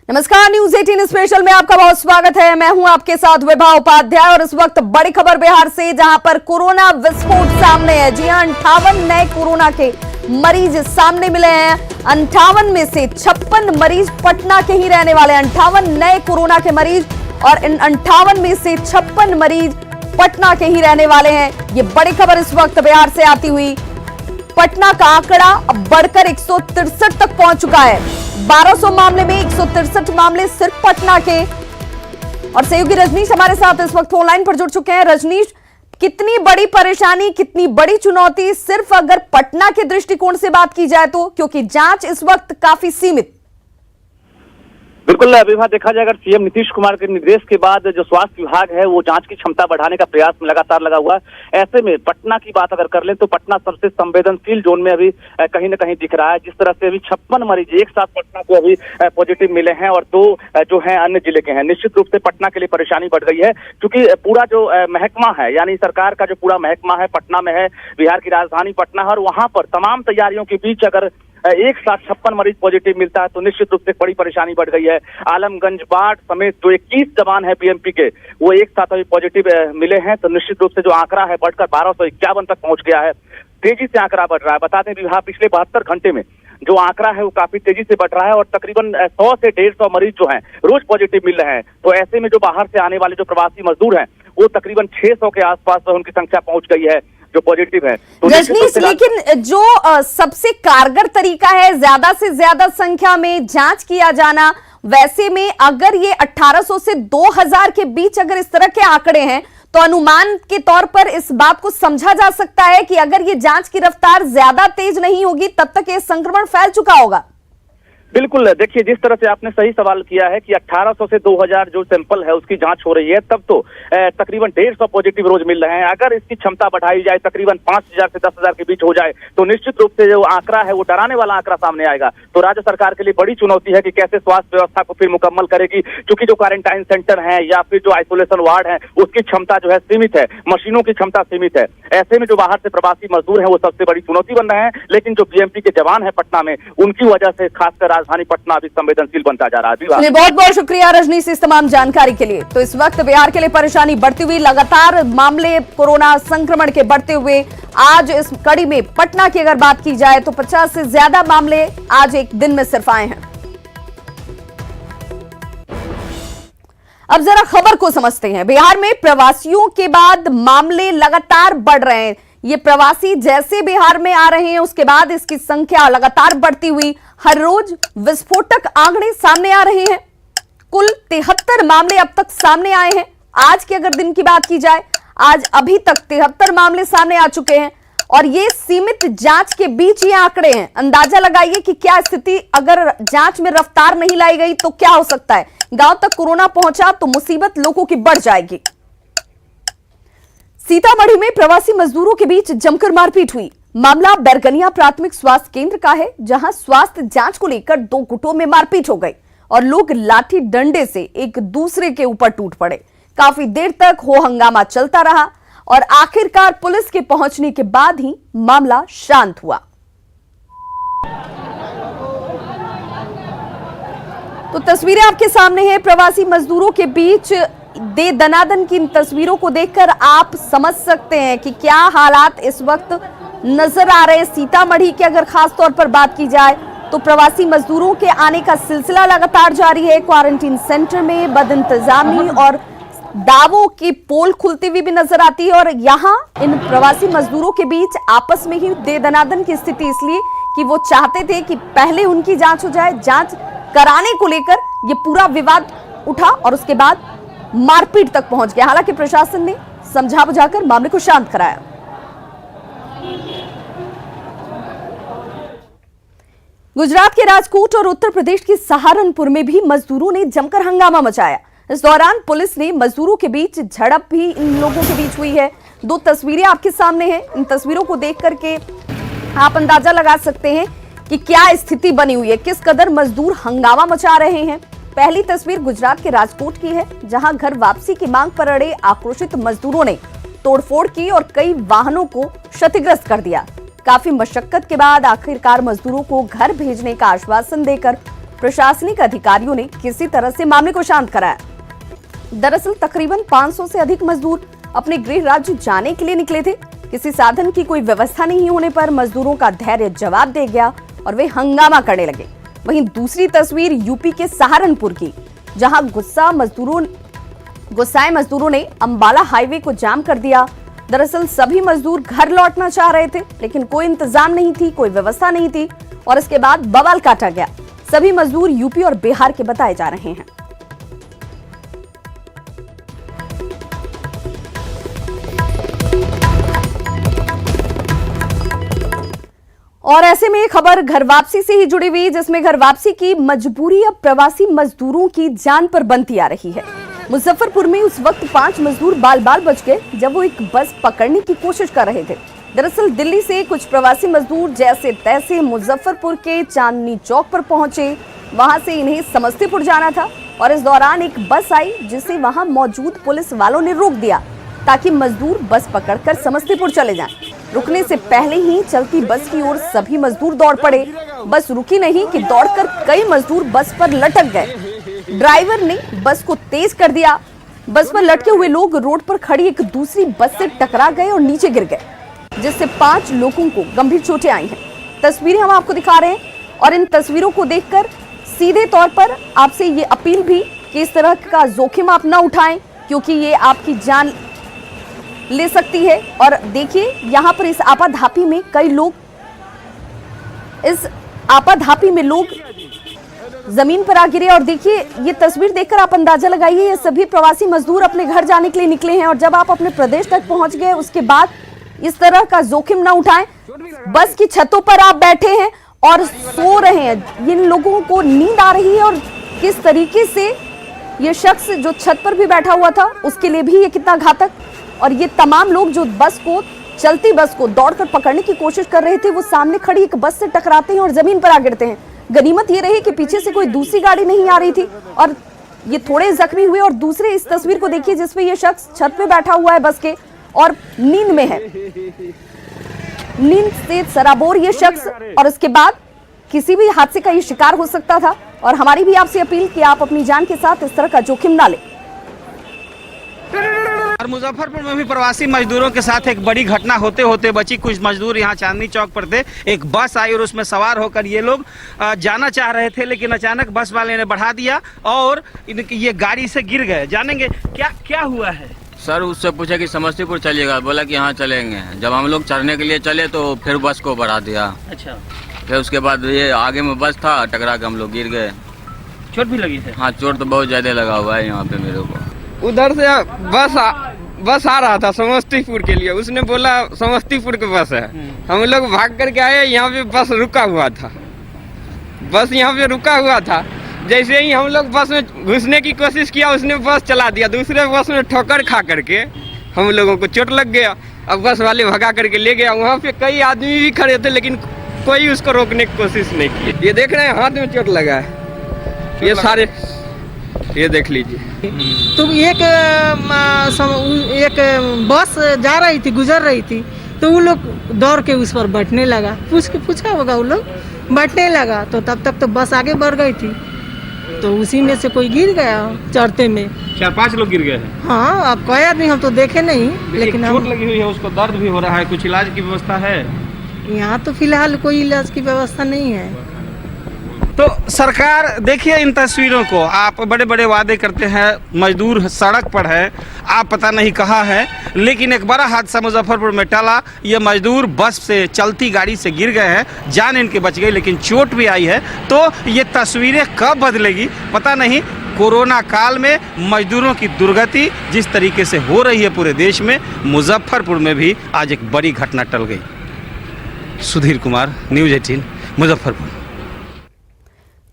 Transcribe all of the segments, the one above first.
नमस्कार, news 18 special में आपका बहुत स्वागत है। मैं हूं आपके साथ विभा उपाध्याय और इस वक्त बड़ी खबर बिहार से, जहां पर कोरोना विस्फोट सामने है। जी हां, 58 नए कोरोना के मरीज सामने मिले हैं। 58 में से 56 मरीज पटना के ही रहने वाले हैं। 58 नए कोरोना के मरीज और इन 58 में से 56 मरीज पटना के ही रहने वाले हैं। ये बड़ी खबर इस वक्त बिहार से आती हुई। पटना का आंकड़ा अब बढ़कर 163 तक पहुंच चुका है। 1200 मामले में 163 मामले सिर्फ पटना के। और सहयोगी रजनीश हमारे साथ इस वक्त फोन लाइन पर जुड़ चुके हैं। रजनीश, कितनी बड़ी परेशानी, कितनी बड़ी चुनौती सिर्फ अगर पटना के दृष्टिकोण से बात की जाए तो, क्योंकि जांच इस वक्त काफी सीमित। बिल्कुल विभा, देखा जाए अगर सीएम नीतीश कुमार के निर्देश के बाद जो स्वास्थ्य विभाग है वो जांच की क्षमता बढ़ाने का प्रयास में लगातार लगा हुआ है। ऐसे में पटना की बात अगर कर लें तो पटना सबसे संवेदनशील जोन में अभी कहीं न कहीं दिख रहा है। जिस तरह से अभी 56 मरीज एक साथ पटना को अभी पॉजिटिव मिले हैं और 2 जो है अन्य जिले के हैं। निश्चित रूप से पटना के लिए परेशानी बढ़ गई है, क्योंकि पूरा जो महकमा है, यानी सरकार का जो पूरा महकमा है पटना में है, बिहार की राजधानी पटना है, और वहां पर तमाम तैयारियों के बीच अगर एक साथ 56 मरीज पॉजिटिव मिलता है तो निश्चित रूप से बड़ी परेशानी बढ़ गई है। आलमगंज, बाढ़ समेत जो 21 जवान है बीएमपी के, वो एक साथ अभी पॉजिटिव मिले हैं। तो निश्चित रूप से जो आंकड़ा है बढ़कर 1251 तक पहुंच गया है। तेजी से आंकड़ा बढ़ रहा है। बता दें विभाग, पिछले 72 घंटे में जो आंकड़ा है वो काफी तेजी से बढ़ रहा है और तकरीबन 100 से 150 मरीज जो हैं रोज पॉजिटिव मिल रहे हैं। तो ऐसे में जो बाहर से आने वाले जो प्रवासी मजदूर हैं वो तकरीबन 600 के आसपास उनकी संख्या पहुंच गई है जो पॉजिटिव है। तो रजनीश, लेकिन जो सबसे कारगर तरीका है ज्यादा से ज्यादा संख्या में जांच किया जाना, वैसे में अगर ये 1800 से 2000 के बीच अगर इस तरह के आंकड़े हैं तो अनुमान के तौर पर इस बात को समझा जा सकता है कि अगर ये जांच की रफ्तार ज्यादा तेज नहीं होगी तब तक ये संक्रमण फैल चुका होगा। बिल्कुल, देखिए जिस तरह से आपने सही सवाल किया है कि 1800 से 2000 जो सैंपल है उसकी जांच हो रही है, तब तो तकरीबन 150 पॉजिटिव रोज मिल रहे हैं। अगर इसकी क्षमता बढ़ाई जाए, तकरीबन 5000 से 10000 के बीच हो जाए, तो निश्चित रूप से जो आंकड़ा है वो डराने वाला आंकड़ा सामने आएगा। तो राज्य सरकार के लिए बड़ी चुनौती है कि कैसे स्वास्थ्य व्यवस्था को फिर मुकम्मल करेगी, क्योंकि जो क्वारंटाइन सेंटर है या फिर जो आइसोलेशन वार्ड है उसकी क्षमता जो है सीमित है, मशीनों की क्षमता सीमित है। ऐसे में जो बाहर से प्रवासी मजदूर है वो सबसे बड़ी चुनौती बन रहे हैं। लेकिन जो बीएमपी के जवान है पटना में, उनकी वजह से खासकर राजधानी पटना अभी संवेदनशील बनता जा रहा है। बहुत बहुत शुक्रिया रजनीश इस तमाम जानकारी के लिए। तो इस वक्त बिहार के लिए परेशानी बढ़ती हुई, लगातार मामले कोरोना संक्रमण के बढ़ते हुए, आज इस कड़ी में पटना की अगर बात की जाए तो 50 से ज्यादा मामले आज एक दिन में सिर्फ आए हैं। अब जरा खबर को समझते हैं। बिहार में प्रवासियों के बाद मामले लगातार बढ़ रहे हैं। ये प्रवासी जैसे बिहार में आ रहे हैं उसके बाद इसकी संख्या लगातार बढ़ती हुई, हर रोज विस्फोटक आंकड़े सामने आ रहे हैं। कुल 73 मामले अब तक सामने आए हैं। आज की अगर दिन की बात की जाए, आज अभी तक 73 मामले सामने आ चुके हैं और ये सीमित जांच के बीच ये आंकड़े हैं। अंदाजा लगाइए कि क्या स्थिति अगर जांच में रफ्तार नहीं लाई गई तो क्या हो सकता है। गांव तक कोरोना पहुंचा तो मुसीबत लोगों की बढ़ जाएगी। सीतामढ़ी में प्रवासी मजदूरों के बीच जमकर मारपीट हुई। मामला बैरगनिया प्राथमिक स्वास्थ्य केंद्र का है, जहां स्वास्थ्य जांच को लेकर 2 गुटों में मारपीट हो गई और लोग लाठी डंडे से एक दूसरे के ऊपर टूट पड़े। काफी देर तक हो हंगामा चलता रहा और आखिरकार पुलिस के पहुंचने के बाद ही मामला शांत हुआ। तो तस्वीरें आपके सामने हैं प्रवासी मजदूरों के बीच दे दनादन की। इन तस्वीरों को देखकर आप समझ सकते हैं कि क्या हालात इस वक्त नजर आ रहे हैं। सीतामढ़ी की अगर खास तौर पर बात की जाए तो प्रवासी मजदूरों के आने का सिलसिला लगातार जारी है। क्वारंटीन सेंटर में बदइंतजामी और दावों की पोल खुलती हुई भी नजर आती है। और यहाँ इन प्रवासी मजदूरों के बीच आपस में ही दे दनादन की स्थिति, इसलिए कि वो चाहते थे कि पहले उनकी जांच हो जाए। जांच कराने को लेकर ये पूरा विवाद उठा और उसके बाद मारपीट तक पहुंच गया। हालांकि प्रशासन ने समझा बुझाकर मामले को शांत कराया। गुजरात के राजकोट और उत्तर प्रदेश के सहारनपुर में भी मजदूरों ने जमकर हंगामा मचाया। इस दौरान पुलिस ने मजदूरों के बीच झड़प भी इन लोगों के बीच हुई है। 2 तस्वीरें आपके सामने हैं। इन तस्वीरों को देख करके आप अंदाजा लगा सकते हैं कि क्या स्थिति बनी हुई है, किस कदर मजदूर हंगामा मचा रहे हैं। पहली तस्वीर गुजरात के राजकोट की है, जहां घर वापसी की मांग पर अड़े आक्रोशित मजदूरों ने तोड़फोड़ की और कई वाहनों को क्षतिग्रस्त कर दिया। काफी मशक्कत के बाद आखिरकार मजदूरों को घर भेजने का आश्वासन देकर प्रशासनिक अधिकारियों ने किसी तरह से मामले को शांत कराया। दरअसल तकरीबन 500 से अधिक मजदूर अपने गृह राज्य जाने के लिए निकले थे। किसी साधन की कोई व्यवस्था नहीं होने पर मजदूरों का धैर्य जवाब दे गया और वे हंगामा करने लगे। वहीं दूसरी तस्वीर यूपी के सहारनपुर की, जहां गुस्साए मजदूरों ने अंबाला हाईवे को जाम कर दिया। दरअसल सभी मजदूर घर लौटना चाह रहे थे, लेकिन कोई इंतजाम नहीं थी, कोई व्यवस्था नहीं थी और इसके बाद बवाल काटा गया। सभी मजदूर यूपी और बिहार के बताए जा रहे हैं। और ऐसे में खबर घर वापसी से ही जुड़ी हुई, जिसमें घर वापसी की मजबूरी अब प्रवासी मजदूरों की जान पर बनती आ रही है। मुजफ्फरपुर में उस वक्त 5 मजदूर बाल बाल बच गए जब वो एक बस पकड़ने की कोशिश कर रहे थे। दरअसल दिल्ली से कुछ प्रवासी मजदूर जैसे तैसे मुजफ्फरपुर के चांदनी चौक पर पहुंचे। वहां से इन्हें समस्तीपुर जाना था और इस दौरान एक बस आई, जिसे वहां मौजूद पुलिस वालों ने रोक दिया ताकि मजदूर बस पकड़कर समस्तीपुर चले जाएं। रुकने से पहले ही चलती बस की ओर सभी मजदूर दौड़ पड़े। बस रुकी नहीं कि दौड़कर कई मजदूर बस पर लटक गए। ड्राइवर ने बस को तेज कर दिया। बस पर लटके हुए लोग रोड पर खड़ी एक दूसरी बस से टकरा गए और नीचे गिर गए, जिससे 5 लोगों को गंभीर चोटें आई हैं। तस्वीरें हम आपको दिखा रहे हैं और इन तस्वीरों को देखकर सीधे तौर पर आपसे ये अपील भी कि इस तरह का जोखिम आप न उठाएं, क्योंकि ये आपकी जान ले सकती है। और देखिए यहाँ पर इस आपाधापी में लोग जमीन पर आ गिरे। और देखिए ये तस्वीर देखकर आप अंदाजा लगाइए, ये सभी प्रवासी मजदूर अपने घर जाने के लिए निकले हैं और जब आप अपने प्रदेश तक पहुंच गए उसके बाद इस तरह का जोखिम ना उठाएं। बस की छतों पर आप बैठे हैं और सो रहे हैं, इन लोगों को नींद आ रही है और किस तरीके से ये शख्स जो छत पर भी बैठा हुआ था उसके लिए भी ये कितना घातक। और ये तमाम लोग जो चलती बस को दौड़कर पकड़ने की कोशिश कर रहे थे, वो सामने खड़ी एक बस से टकराते हैं और जमीन पर आ गिरते हैं। गनीमत ये रही कि पीछे से कोई दूसरी गाड़ी नहीं आ रही थी और ये थोड़े जख्मी हुए। और दूसरे इस तस्वीर को देखिए जिसमें ये शख्स छत पे बैठा हुआ है बस के और नींद में है, नींद से सराबोर ये शख्स। और इसके बाद किसी भी हादसे का ये शिकार हो सकता था। और हमारी भी आपसे अपील कि आप अपनी जान के साथ इस तरह का जोखिम ना लें। और मुजफ्फरपुर में भी प्रवासी मजदूरों के साथ एक बड़ी घटना होते होते बची। कुछ मजदूर यहाँ चांदनी चौक पर थे, एक बस आई और उसमें सवार होकर ये लोग जाना चाह रहे थे, लेकिन अचानक बस वाले ने बढ़ा दिया और ये गाड़ी से गिर गए। जानेंगे क्या क्या हुआ है। सर उससे पूछा कि समस्तीपुर चलिएगा, बोला कि हाँ चलेंगे। जब हम लोग चढ़ने के लिए चले तो फिर बस को बढ़ा दिया। अच्छा, फिर उसके बाद ये आगे में बस था, टकरा के हम लोग गिर गए। चोट भी लगी है? हाँ चोट तो बहुत ज्यादा लगा हुआ है यहाँ पे मेरे को। उधर से बस आ रहा था समस्तीपुर के लिए, उसने बोला समस्तीपुर के बस है। हम लोग भाग करके आए, यहाँ पे बस रुका हुआ था। बस यहाँ पे रुका हुआ था, जैसे ही हम लोग बस में घुसने की कोशिश किया उसने बस चला दिया। दूसरे बस में ठोकर खा करके हम लोगों को चोट लग गया। अब बस वाले भगा करके ले गया। वहाँ पे कई आदमी भी खड़े थे लेकिन कोई उसको रोकने की कोशिश नहीं की। ये देख रहे हैं हाथ में चोट लगा है, ये सारे, ये देख लीजिए। तो एक बस जा रही थी, गुजर रही थी, तो वो लोग दौड़ के उस पर बैठने लगा। पूछा होगा, वो लोग बैठने लगा तो तब तक तो बस आगे बढ़ गई थी, तो उसी में से कोई गिर गया चढ़ते में। 4-5 लोग गिर गए हैं। हाँ, अब कई आदमी हम तो देखे नहीं, लेकिन चोट लगी हुई है, उसको दर्द भी हो रहा है। कुछ इलाज की व्यवस्था है? यहाँ तो फिलहाल कोई इलाज की व्यवस्था नहीं है। तो सरकार देखिए इन तस्वीरों को, आप बड़े बड़े वादे करते हैं, मजदूर सड़क पर है, आप पता नहीं कहाँ है, लेकिन एक बड़ा हादसा मुजफ्फरपुर में टला। ये मजदूर बस से चलती गाड़ी से गिर गए हैं, जान इनके बच गई लेकिन चोट भी आई है। तो ये तस्वीरें कब बदलेगी पता नहीं। कोरोना काल में मजदूरों की दुर्गति जिस तरीके से हो रही है पूरे देश में, मुजफ्फरपुर में भी आज एक बड़ी घटना टल गई। सुधीर कुमार, न्यूज़ 18 मुजफ्फरपुर।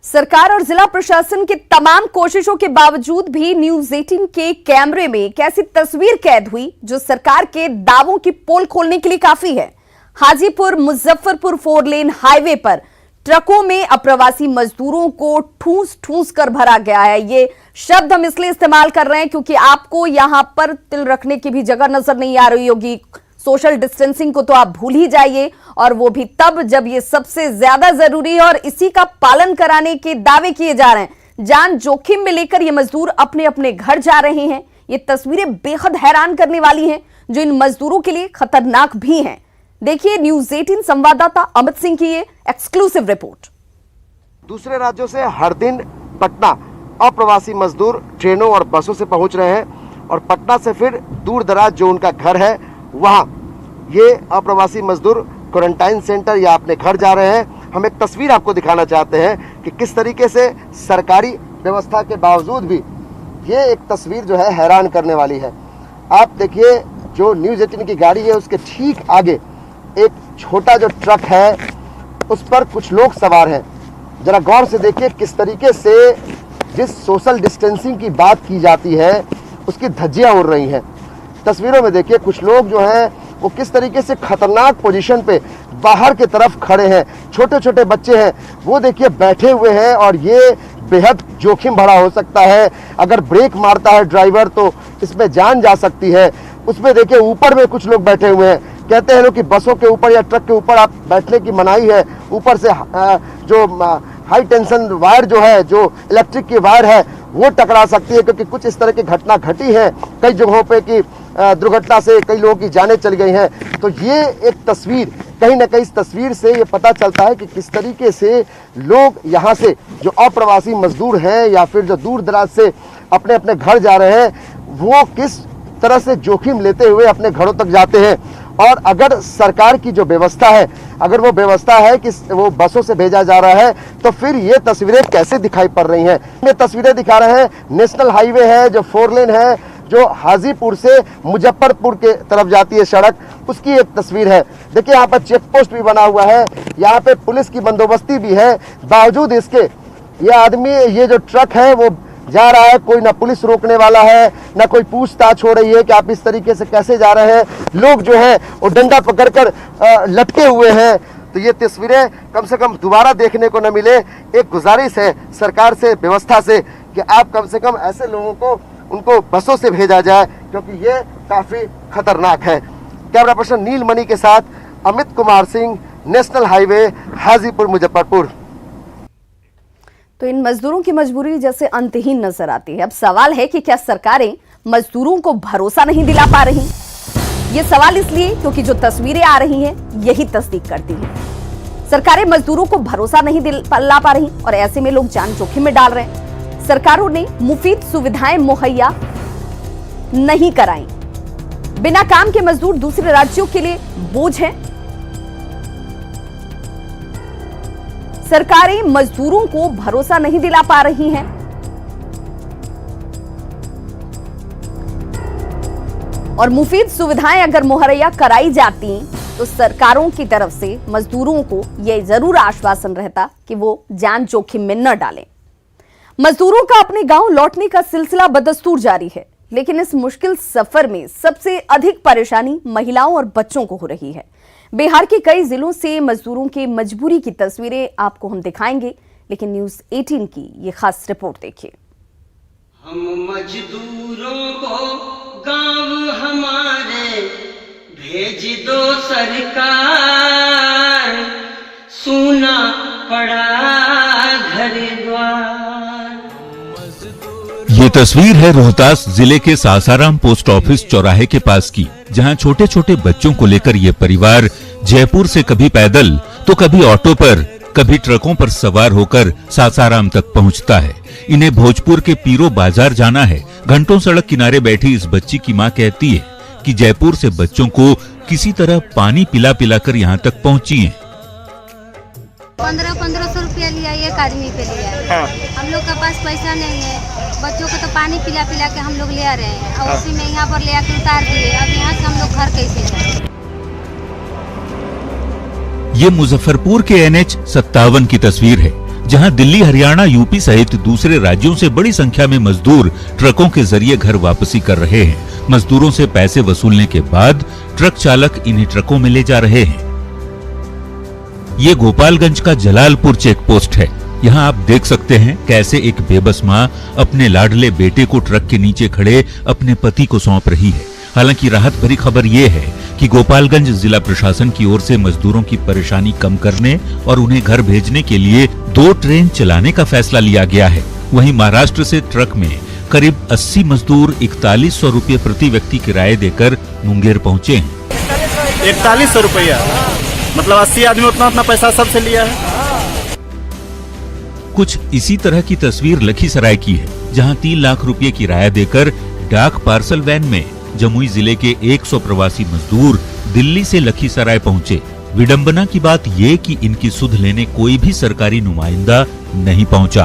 सरकार और जिला प्रशासन की तमाम कोशिशों के बावजूद भी न्यूज़ 18 के कैमरे में एक ऐसी तस्वीर कैद हुई जो सरकार के दावों की पोल खोलने के लिए काफी है। हाजीपुर मुजफ्फरपुर 4 लेन हाईवे पर ट्रकों में अप्रवासी मजदूरों को ठूस ठूस कर भरा गया है। ये शब्द हम इसलिए इस्तेमाल कर रहे हैं क्योंकि आपको यहां पर तिल रखने की भी जगह नजर नहीं आ रही होगी, सोशल डिस्टेंसिंग को तो आप भूल ही जाइए, और वो भी तब जब ये सबसे ज्यादा जरूरी है और इसी का पालन कराने के दावे किए जा रहे हैं। जान जोखिम में लेकर ये मजदूर अपने अपने घर जा रहे हैं। ये तस्वीरें बेहद हैरान करने वाली हैं, जो इन मजदूरों के लिए खतरनाक भी हैं। देखिए न्यूज़ 18 संवाददाता अमित सिंह की ये एक्सक्लूसिव रिपोर्ट। दूसरे राज्यों से हर दिन पटना अप्रवासी मजदूर ट्रेनों और बसों से पहुंच रहे हैं और पटना से फिर दूर दराज जो उनका घर है वहां ये अप्रवासी मजदूर क्वारंटाइन सेंटर या अपने घर जा रहे हैं। हम एक तस्वीर आपको दिखाना चाहते हैं कि किस तरीके से सरकारी व्यवस्था के बावजूद भी ये एक तस्वीर जो है हैरान करने वाली है। आप देखिए जो न्यूज़ 18 की गाड़ी है उसके ठीक आगे एक छोटा जो ट्रक है उस पर कुछ लोग सवार हैं। जरा गौर से देखिए किस तरीके से जिस सोशल डिस्टेंसिंग की बात की जाती है उसकी धज्जियां उड़ रही हैं। तस्वीरों में देखिए कुछ लोग जो हैं वो किस तरीके से खतरनाक पोजीशन पे बाहर की तरफ खड़े हैं। छोटे छोटे बच्चे हैं वो देखिए बैठे हुए हैं और ये बेहद जोखिम भरा हो सकता है। अगर ब्रेक मारता है ड्राइवर तो इसमें जान जा सकती है। उसमें देखिए ऊपर में कुछ लोग बैठे हुए हैं। कहते हैं लोग कि बसों के ऊपर या ट्रक के ऊपर आप बैठने की मनाही है। ऊपर से जो हाई टेंशन वायर जो है, जो इलेक्ट्रिक की वायर है वो टकरा सकती है, क्योंकि कुछ इस तरह की घटना घटी है कई जगहों पे कि दुर्घटना से कई लोगों की जानें चली गई हैं। तो ये एक तस्वीर कहीं ना कहीं इस तस्वीर से ये पता चलता है कि किस तरीके से लोग यहाँ से जो अप्रवासी मजदूर हैं या फिर जो दूर दराज से अपने अपने घर जा रहे हैं वो किस तरह से जोखिम लेते हुए अपने घरों तक जाते हैं। और अगर सरकार की जो व्यवस्था है, अगर वो व्यवस्था है कि वो बसों से भेजा जा रहा है तो फिर ये तस्वीरें कैसे दिखाई पड़ रही हैं। ये तस्वीरें दिखा रहे हैं नेशनल हाईवे है जो 4 लेन है जो हाजीपुर से मुजफ्फरपुर के तरफ जाती है सड़क, उसकी एक तस्वीर है। देखिए यहाँ पर चेक पोस्ट भी बना हुआ है, यहाँ पे पुलिस की बंदोबस्ती भी है। बावजूद इसके ये आदमी, ये जो ट्रक है वो जा रहा है, कोई ना पुलिस रोकने वाला है ना कोई पूछताछ हो रही है कि आप इस तरीके से कैसे जा रहे हैं। लोग जो हैं वो डंडा पकड़कर लटके हुए हैं। तो ये तस्वीरें कम से कम दोबारा देखने को न मिले। एक गुजारिश है सरकार से, व्यवस्था से कि आप कम से कम ऐसे लोगों को उनको बसों से भेजा जाए, क्योंकि ये काफी खतरनाक है। कैमरा पर्सन नीलमणि के साथ अमित कुमार सिंह, नेशनल हाईवे हाजीपुर मुजफ्फरपुर। तो इन मजदूरों की मजबूरी जैसे अंतहीन नजर आती है। अब सवाल है कि क्या सरकारें मजदूरों को भरोसा नहीं दिला पा रही? ये सवाल इसलिए क्योंकि जो तस्वीरें आ रही हैं यही तस्दीक करती हैं। सरकारें मजदूरों को भरोसा नहीं दिला पा रही और ऐसे में लोग जान जोखिम में डाल रहे हैं। सरकारों ने मुफीद सुविधाएं मुहैया नहीं कराई। बिना काम के मजदूर दूसरे राज्यों के लिए बोझ हैं। सरकारें मजदूरों को भरोसा नहीं दिला पा रही हैं। और मुफीद सुविधाएं अगर मुहैया कराई जाती तो सरकारों की तरफ से मजदूरों को यह जरूर आश्वासन रहता कि वो जान जोखिम में न डालें। मजदूरों का अपने गांव लौटने का सिलसिला बदस्तूर जारी है, लेकिन इस मुश्किल सफर में सबसे अधिक परेशानी महिलाओं और बच्चों को हो रही है। बिहार के कई जिलों से मजदूरों की मजबूरी की तस्वीरें आपको हम दिखाएंगे, लेकिन न्यूज़ 18 की ये खास रिपोर्ट देखिए। हम मजदूरों को गांव हमारे भेज दो सरकार, सूना पड़ा घर द्वार। ये तस्वीर है रोहतास जिले के सासाराम पोस्ट ऑफिस चौराहे के पास की, जहां छोटे छोटे बच्चों को लेकर ये परिवार जयपुर से कभी पैदल तो कभी ऑटो पर, कभी ट्रकों पर सवार होकर सासाराम तक पहुंचता है। इन्हें भोजपुर के पीरो बाजार जाना है। घंटों सड़क किनारे बैठी इस बच्ची की मां कहती है कि जयपुर से बच्चों को किसी तरह पानी पिला पिलाकर यहाँ तक पहुंची है। 1500 रुपया लिया एक आदमी पे लिया है। हम लोग के पास पैसा नहीं है, बच्चों को तो पानी पिला पिला के हम लोग ले आ रहे हैं और उसी में यहाँ पर ले आके उतार दिए। अब यहाँ से हम लोग घर कैसे जाएं? ये मुजफ्फरपुर के NH 57 की तस्वीर है, जहां दिल्ली, हरियाणा, यूपी सहित दूसरे राज्यों से बड़ी संख्या में मजदूर ट्रकों के जरिए घर वापसी कर रहे हैं। मजदूरों से पैसे वसूलने के बाद ट्रक चालक इन्हें ट्रकों में ले जा रहे हैं। ये गोपालगंज का जलालपुर चेक पोस्ट है। यहाँ आप देख सकते हैं कैसे एक बेबस माँ अपने लाडले बेटे को ट्रक के नीचे खड़े अपने पति को सौंप रही है। हालांकि राहत भरी खबर ये है कि गोपालगंज जिला प्रशासन की ओर से मजदूरों की परेशानी कम करने और उन्हें घर भेजने के लिए 2 ट्रेन चलाने का फैसला लिया गया है। वहीं महाराष्ट्र से ट्रक में करीब 80 मजदूर 4100 रुपये प्रति व्यक्ति किराए देकर मुंगेर पहुँचे हैं। 4100 रुपया, मतलब 80 आदमी उतना पैसा सबसे लिया है। कुछ इसी तरह की तस्वीर लखीसराय की है, जहां 3 लाख रुपए किराया देकर डाक पार्सल वैन में जमुई जिले के 100 प्रवासी मजदूर दिल्ली से लखीसराय पहुंचे। विडंबना की बात ये कि इनकी सुध लेने कोई भी सरकारी नुमाइंदा नहीं पहुंचा।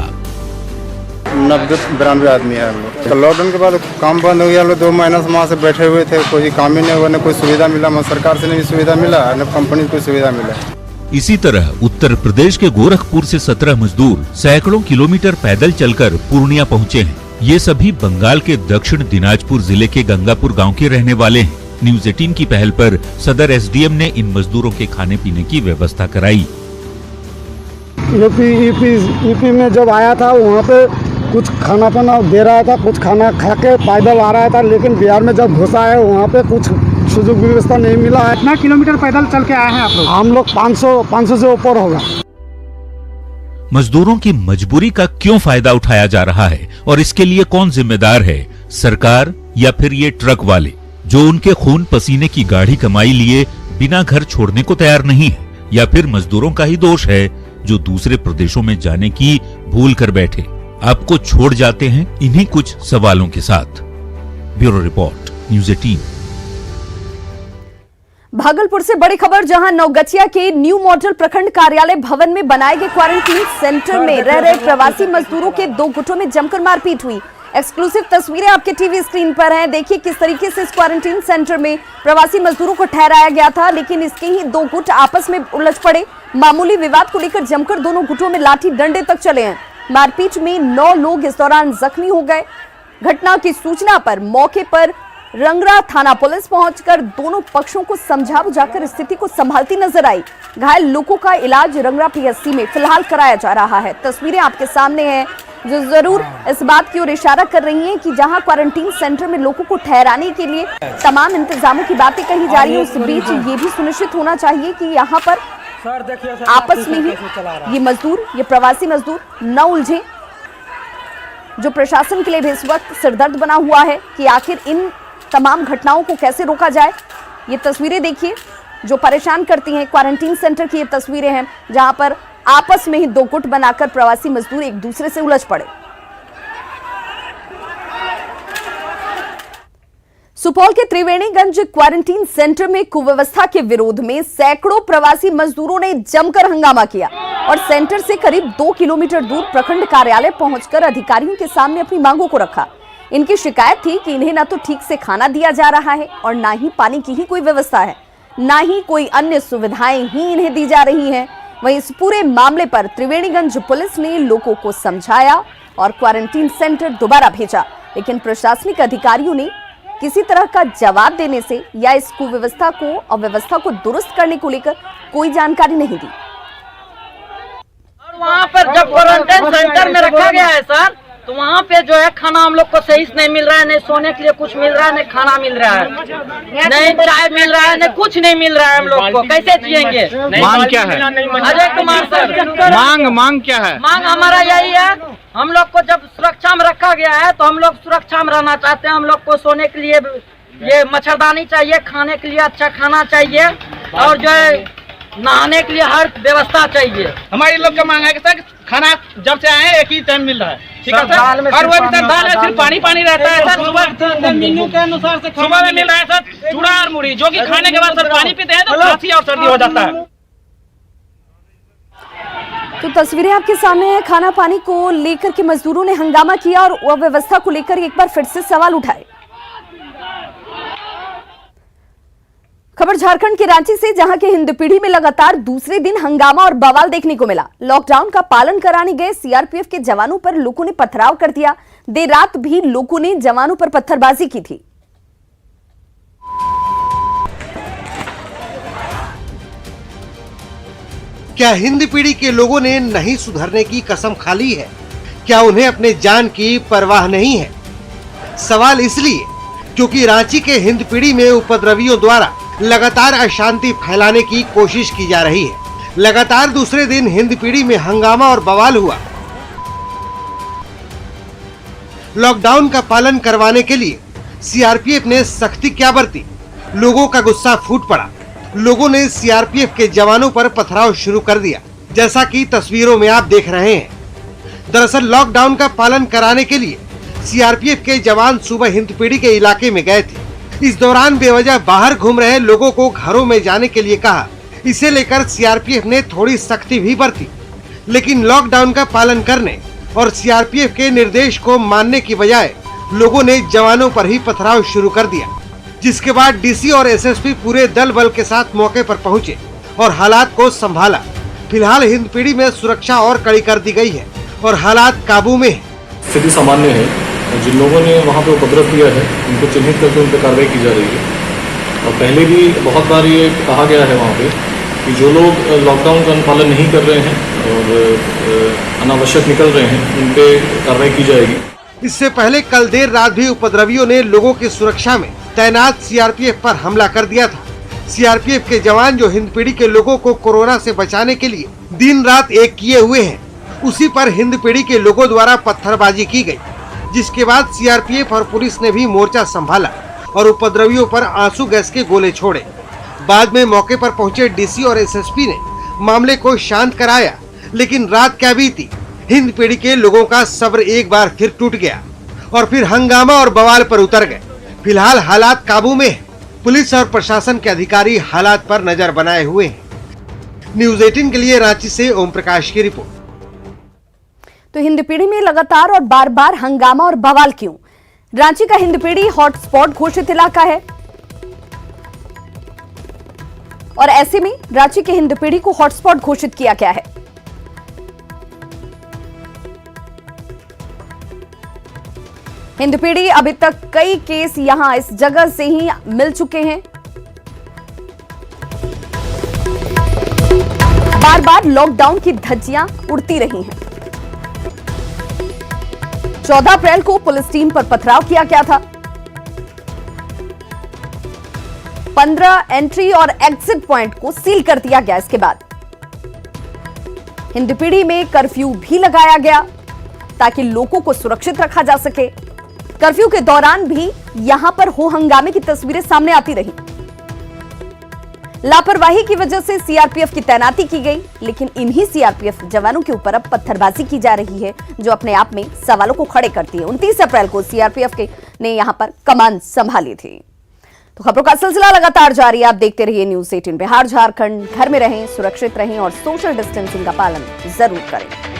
90-92 आदमी है हम लोग। तो लॉकडाउन के बाद काम बंद हो गया, हम लोग 2 महीना से वहाँ से बैठे हुए थे, कोई काम ही नहीं हुआ, न कोई सुविधा मिला, न सरकार से नहीं सुविधा मिला, न कंपनी से कोई सुविधा मिला। इसी तरह उत्तर प्रदेश के गोरखपुर से 17 मजदूर सैकड़ों किलोमीटर पैदल चलकर पूर्णिया पहुंचे हैं। ये सभी बंगाल के दक्षिण दिनाजपुर जिले के गंगापुर गांव के रहने वाले हैं। न्यूज 18 की पहल पर सदर एसडीएम ने इन मजदूरों के खाने पीने की व्यवस्था कराई। यूपी में जब आया था वहाँ पे कुछ खाना पाना दे रहा था, कुछ खाना खा के पैदल आ रहा था, लेकिन बिहार में जब घुसा है वहाँ पे कुछ सुযোগ व्यवस्था नहीं मिला है। कितना किलोमीटर पैदल चल के आए हैं आप लोग? हम लोग 500 से ऊपर होगा। मजदूरों की मजबूरी का क्यों फायदा उठाया जा रहा है और इसके लिए कौन जिम्मेदार है, सरकार या फिर ये ट्रक वाले जो उनके खून पसीने की गाढ़ी कमाई लिए बिना घर छोड़ने को तैयार नहीं है, या फिर मजदूरों का ही दोष है जो दूसरे प्रदेशों में जाने की भूल कर बैठे आपको छोड़ जाते हैं इन्हीं कुछ सवालों के साथ। Bureau report, news 18। भागलपुर से बड़ी खबर, जहां नवगछिया के न्यू मॉडल प्रखंड कार्यालय भवन में बनाए गए क्वारंटीन सेंटर में रह रहे प्रवासी मजदूरों के 2 गुटों में जमकर मारपीट हुई। एक्सक्लूसिव तस्वीरें आपके टीवी स्क्रीन पर हैं। देखिए किस तरीके से इस क्वारंटीन सेंटर में प्रवासी मजदूरों को ठहराया गया था, लेकिन इसके ही 2 गुट आपस में उलझ पड़े। मामूली विवाद को लेकर जमकर दोनों गुटों में लाठी डंडे तक चले हैं। मारपीट में 9 लोग इस दौरान जख्मी हो गए। घटना की सूचना पर मौके पर रंगरा थाना पुलिस पहुंचकर दोनों पक्षों को समझा बुझाकर स्थिति को संभालती नजर आई। घायल लोगों का इलाज रंगरा पीएससी में फिलहाल कराया जा रहा है। तस्वीरें आपके सामने हैं जो जरूर इस बात की ओर इशारा कर रही हैं कि जहां क्वारंटीन सेंटर में लोगों को ठहराने के लिए तमाम इंतजामों की बातें कही जा रही है, उस बीच ये भी सुनिश्चित होना चाहिए कि यहाँ पर आपस में ही ये मजदूर, ये प्रवासी मजदूर न उलझे, जो प्रशासन के लिए भी इस वक्त सिरदर्द बना हुआ है कि आखिर इन तमाम घटनाओं को कैसे रोका जाए। ये तस्वीरें देखिए जो परेशान करती हैं। क्वारंटीन सेंटर की ये तस्वीरें हैं जहां पर आपस में ही 2 गुट बनाकर प्रवासी मजदूर एक दूसरे से उलझ पड़े। सुपौल के त्रिवेणीगंज क्वारंटीन सेंटर में कुव्यवस्था के विरोध में सैकड़ों प्रवासी मजदूरों ने जमकर हंगामा किया और सेंटर से करीब 2 किलोमीटर दूर प्रखंड कार्यालय पहुंचकर अधिकारियों के सामने अपनी मांगों को रखा। इनकी शिकायत थी कि इन्हें ना तो ठीक से खाना दिया जा रहा है और ना ही पानी की ही कोई व्यवस्था है, ना ही कोई अन्य सुविधाएं ही इन्हें दी जा रही हैं। वहीं इस पूरे मामले पर त्रिवेणीगंज पुलिस ने लोगों को समझाया और क्वारंटीन सेंटर दोबारा भेजा, लेकिन प्रशासनिक अधिकारियों ने किसी तरह का जवाब देने से या इस कुव्यवस्था को, अव्यवस्था को दुरुस्त करने को लेकर कोई जानकारी नहीं दी। वहाँ पर जब क्वारंटाइन सेंटर में रखा गया है सर, तो वहाँ पे जो है खाना हम लोग को सही से नहीं मिल रहा है, नहीं सोने के लिए कुछ मिल रहा है, नहीं खाना मिल रहा है, नहीं चाय मिल रहा है, नहीं कुछ नहीं मिल रहा है। हम लोग को कैसे जिएंगे? मांग क्या है? अजय कुमार सर, मांग क्या है? मांग हमारा यही है, हम लोग को जब सुरक्षा में रखा गया है तो हम लोग सुरक्षा में रहना चाहते हैं। हम लोग को सोने के लिए ये मच्छरदानी चाहिए, खाने के लिए अच्छा खाना चाहिए और जो है नहाने के लिए हर व्यवस्था चाहिए। हमारी लोग का मांग है कि सर खाना जब से आए एक ही टाइम मिल रहा है, ठीक है सर, और वो भी सर दाल है, सिर्फ पानी रहता है सर। सुबह मेन्यू के अनुसार से सुबह में मिल रहा है सर चूड़ा और मुढ़ी, जो कि खाने के बाद सर पानी पीते हैं तो खांसी और सर्दी हो जाता है। तो तस्वीरें आपके सामने है। खाना पानी को लेकर के मजदूरों ने हंगामा किया और अव्यवस्था को लेकर एक बार फिर से सवाल उठाए। खबर झारखंड के रांची से, जहां के हिंदपीढ़ी में लगातार दूसरे दिन हंगामा और बवाल देखने को मिला। लॉकडाउन का पालन कराने गए सीआरपीएफ के जवानों पर लोगों ने पथराव कर दिया। देर रात भी लोगों ने जवानों पर पत्थरबाजी की थी। क्या हिंदपीढ़ी के लोगों ने नहीं सुधरने की कसम खा ली है? क्या उन्हें अपने जान की परवाह नहीं है? सवाल इसलिए क्योंकि रांची के हिंदपीढ़ी में उपद्रवियों द्वारा लगातार अशांति फैलाने की कोशिश की जा रही है। लगातार दूसरे दिन हिंदपीढ़ी में हंगामा और बवाल हुआ। लॉकडाउन का पालन करवाने के लिए सीआरपीएफ ने सख्ती क्या बरती, लोगों का गुस्सा फूट पड़ा। लोगों ने सीआरपीएफ के जवानों पर पथराव शुरू कर दिया, जैसा कि तस्वीरों में आप देख रहे हैं। दरअसल लॉकडाउन का पालन कराने के लिए सीआरपीएफ के जवान सुबह हिंदपीढ़ी के इलाके में गए थे। इस दौरान बेवजह बाहर घूम रहे लोगों को घरों में जाने के लिए कहा। इसे लेकर सीआरपीएफ ने थोड़ी सख्ती भी बरती, लेकिन लॉकडाउन का पालन करने और सीआरपीएफ के निर्देश को मानने की बजाय लोगों ने जवानों पर ही पथराव शुरू कर दिया, जिसके बाद डीसी और एसएसपी पूरे दल बल के साथ मौके पर पहुंचे और हालात को संभाला। फिलहाल हिंदपीढ़ी में सुरक्षा और कड़ी कर दी गई है और हालात काबू में है। स्थिति सामान्य है। जिन लोगों ने वहां पर उपद्रव किया है उनको चिन्हित करके उन पर कार्रवाई की जा रही है। और पहले भी बहुत बार ये कहा गया है वहाँ पे कि जो लोग लॉकडाउन का अनुपालन नहीं कर रहे हैं और अनावश्यक निकल रहे हैं उन पे कार्रवाई की जाएगी। इससे पहले कल देर रात भी उपद्रवियों ने लोगों की सुरक्षा में तैनात सीआरपीएफ पर हमला कर दिया था। सीआरपीएफ के जवान जो हिंदपीढ़ी के लोगों को कोरोना से बचाने के लिए दिन रात एक किए हुए हैं, उसी पर हिंदपीढ़ी के लोगों द्वारा पत्थरबाजी की गई, जिसके बाद सीआरपीएफ और पुलिस ने भी मोर्चा संभाला और उपद्रवियों पर आंसू गैस के गोले छोड़े। बाद में मौके पर पहुंचे डीसी और एसएसपी ने मामले को शांत कराया, लेकिन रात क्या बीती, हिंदपीढ़ी के लोगों का सब्र एक बार फिर टूट गया और फिर हंगामा और बवाल पर उतर गए। फिलहाल हालात काबू में है। पुलिस और प्रशासन के अधिकारी हालात पर नजर बनाए हुए हैं। न्यूज़ 18 के लिए रांची से ओम प्रकाश की रिपोर्ट। तो हिंदपीढ़ी में लगातार और बार बार हंगामा और बवाल क्यों? रांची का हिंदपीढ़ी हॉटस्पॉट घोषित इलाका है और ऐसे में रांची के हिंदपीढ़ी को हॉटस्पॉट घोषित किया गया है। हिंदपीढ़ी अभी तक कई केस यहां इस जगह से ही मिल चुके हैं। बार बार लॉकडाउन की धज्जियां उड़ती रही हैं। 14 अप्रैल को पुलिस टीम पर पथराव किया गया था। 15 एंट्री और एग्जिट पॉइंट को सील कर दिया गया। इसके बाद हिंदपीढ़ी में कर्फ्यू भी लगाया गया ताकि लोगों को सुरक्षित रखा जा सके। कर्फ्यू के दौरान भी यहां पर हो हंगामे की तस्वीरें सामने आती रही। लापरवाही की वजह से सीआरपीएफ की तैनाती की गई, लेकिन इन्हीं सीआरपीएफ जवानों के ऊपर अब पत्थरबाजी की जा रही है, जो अपने आप में सवालों को खड़े करती है। 29 अप्रैल को सीआरपीएफ ने यहां पर कमान संभाली थी। तो खबरों का सिलसिला लगातार जारी है। आप देखते रहिए न्यूज़ 18 बिहार झारखंड। घर में रहें, सुरक्षित रहें और सोशल डिस्टेंसिंग का पालन जरूर करें।